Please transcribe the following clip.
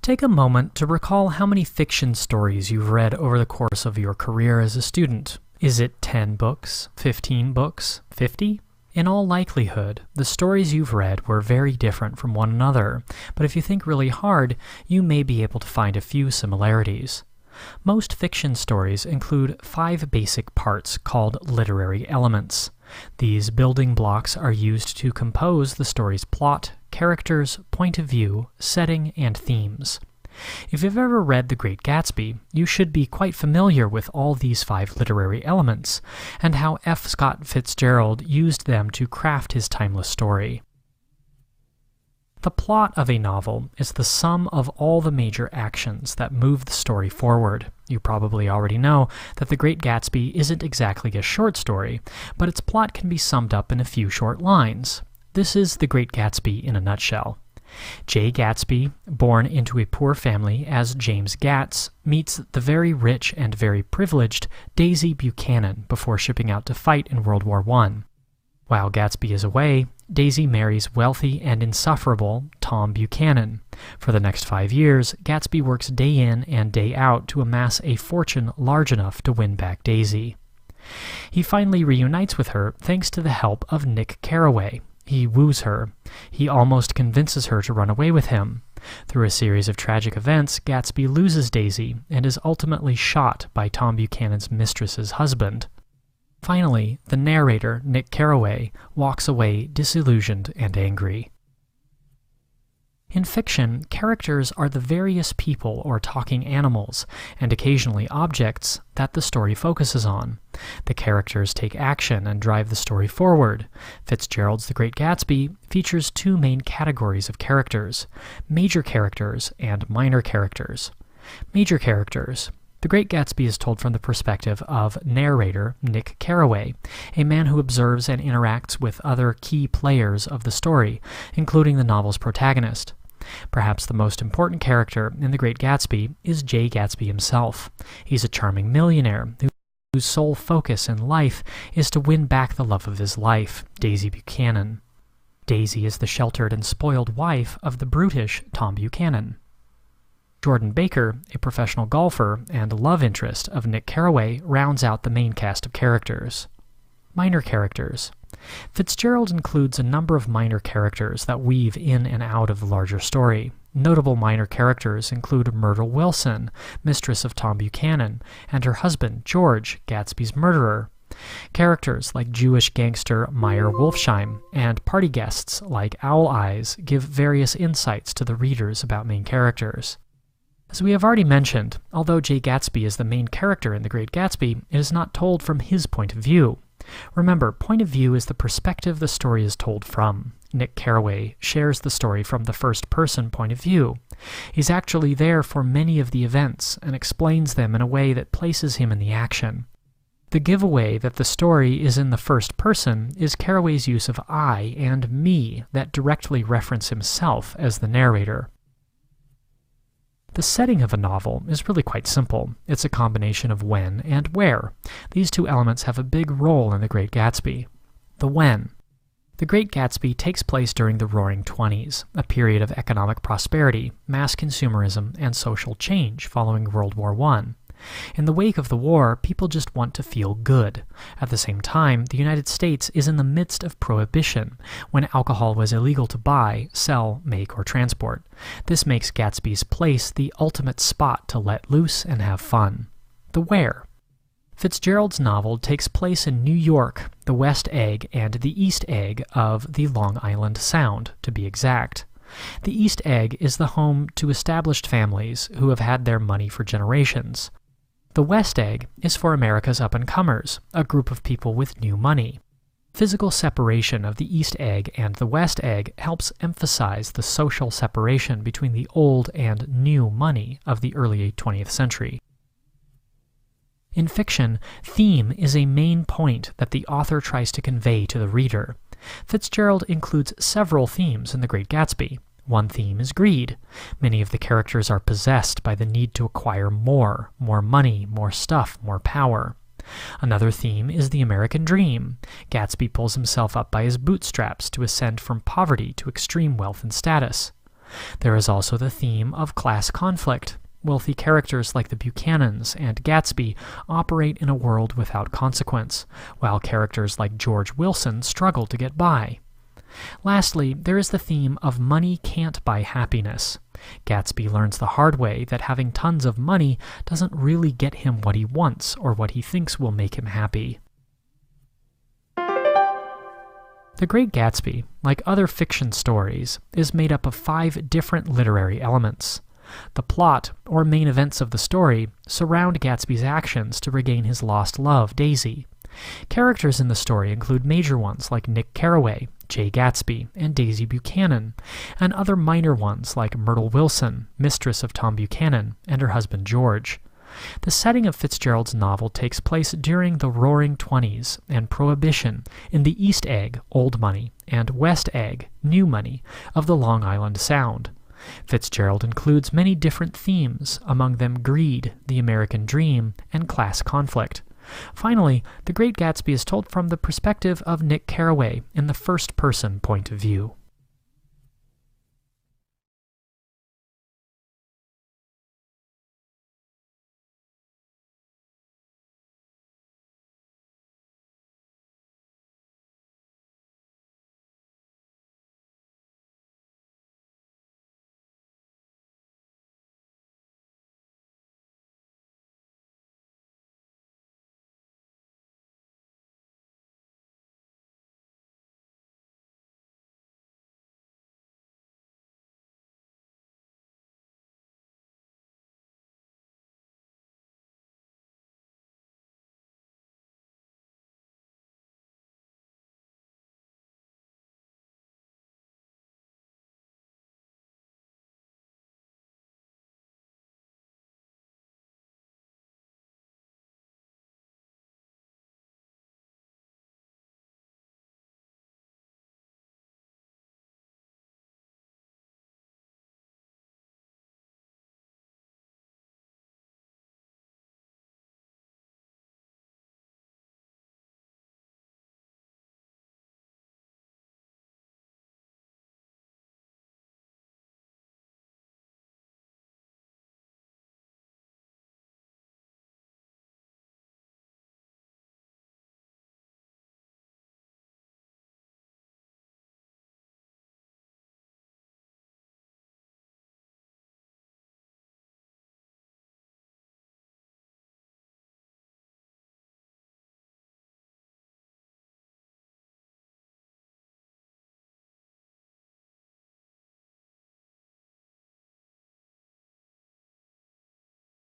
Take a moment to recall how many fiction stories you've read over the course of your career as a student. Is it 10 books, 15 books, 50? In all likelihood, the stories you've read were very different from one another, but if you think really hard, you may be able to find a few similarities. Most fiction stories include 5 basic parts called literary elements. These building blocks are used to compose the story's plot, characters, point of view, setting, and themes. If you've ever read The Great Gatsby, you should be quite familiar with all these 5 literary elements, and how F. Scott Fitzgerald used them to craft his timeless story. The plot of a novel is the sum of all the major actions that move the story forward. You probably already know that The Great Gatsby isn't exactly a short story, but its plot can be summed up in a few short lines. This is The Great Gatsby in a nutshell. Jay Gatsby, born into a poor family as James Gatz, meets the very rich and very privileged Daisy Buchanan before shipping out to fight in World War I. While Gatsby is away, Daisy marries wealthy and insufferable Tom Buchanan. For the next 5 years, Gatsby works day in and day out to amass a fortune large enough to win back Daisy. He finally reunites with her thanks to the help of Nick Carraway. He woos her. He almost convinces her to run away with him. Through a series of tragic events, Gatsby loses Daisy and is ultimately shot by Tom Buchanan's mistress's husband. Finally, the narrator, Nick Carraway, walks away disillusioned and angry. In fiction, characters are the various people or talking animals, and occasionally objects, that the story focuses on. The characters take action and drive the story forward. Fitzgerald's The Great Gatsby features 2 main categories of characters: major characters and minor characters. Major characters. The Great Gatsby is told from the perspective of narrator Nick Carraway, a man who observes and interacts with other key players of the story, including the novel's protagonist. Perhaps the most important character in The Great Gatsby is Jay Gatsby himself. He's a charming millionaire whose sole focus in life is to win back the love of his life, Daisy Buchanan. Daisy is the sheltered and spoiled wife of the brutish Tom Buchanan. Jordan Baker, a professional golfer and love interest of Nick Carraway, rounds out the main cast of characters. Minor characters. Fitzgerald includes a number of minor characters that weave in and out of the larger story. Notable minor characters include Myrtle Wilson, mistress of Tom Buchanan, and her husband, George, Gatsby's murderer. Characters like Jewish gangster Meyer Wolfsheim and party guests like Owl Eyes give various insights to the readers about main characters. As we have already mentioned, although Jay Gatsby is the main character in The Great Gatsby, it is not told from his point of view. Remember, point of view is the perspective the story is told from. Nick Carraway shares the story from the first-person point of view. He's actually there for many of the events and explains them in a way that places him in the action. The giveaway that the story is in the first person is Carraway's use of I and me that directly reference himself as the narrator. The setting of a novel is really quite simple. It's a combination of when and where. These 2 elements have a big role in The Great Gatsby. The when. The Great Gatsby takes place during the Roaring Twenties, a period of economic prosperity, mass consumerism, and social change following World War I. In the wake of the war, people just want to feel good. At the same time, the United States is in the midst of prohibition, when alcohol was illegal to buy, sell, make, or transport. This makes Gatsby's place the ultimate spot to let loose and have fun. The where. Fitzgerald's novel takes place in New York, the West Egg and the East Egg of the Long Island Sound, to be exact. The East Egg is the home to established families who have had their money for generations. The West Egg is for America's up-and-comers, a group of people with new money. Physical separation of the East Egg and the West Egg helps emphasize the social separation between the old and new money of the early 20th century. In fiction, theme is a main point that the author tries to convey to the reader. Fitzgerald includes several themes in The Great Gatsby. One theme is greed. Many of the characters are possessed by the need to acquire more money, more stuff, more power. Another theme is the American dream. Gatsby pulls himself up by his bootstraps to ascend from poverty to extreme wealth and status. There is also the theme of class conflict. Wealthy characters like the Buchanans and Gatsby operate in a world without consequence, while characters like George Wilson struggle to get by. Lastly, there is the theme of money can't buy happiness. Gatsby learns the hard way that having tons of money doesn't really get him what he wants or what he thinks will make him happy. The Great Gatsby, like other fiction stories, is made up of 5 different literary elements. The plot, or main events of the story, surround Gatsby's actions to regain his lost love, Daisy. Characters in the story include major ones like Nick Carraway, Jay Gatsby, and Daisy Buchanan, and other minor ones like Myrtle Wilson, mistress of Tom Buchanan, and her husband George. The setting of Fitzgerald's novel takes place during the Roaring Twenties and Prohibition in the East Egg, Old Money, and West Egg, New Money, of the Long Island Sound. Fitzgerald includes many different themes, among them greed, the American dream, and class conflict. Finally, The Great Gatsby is told from the perspective of Nick Carraway in the first-person point of view.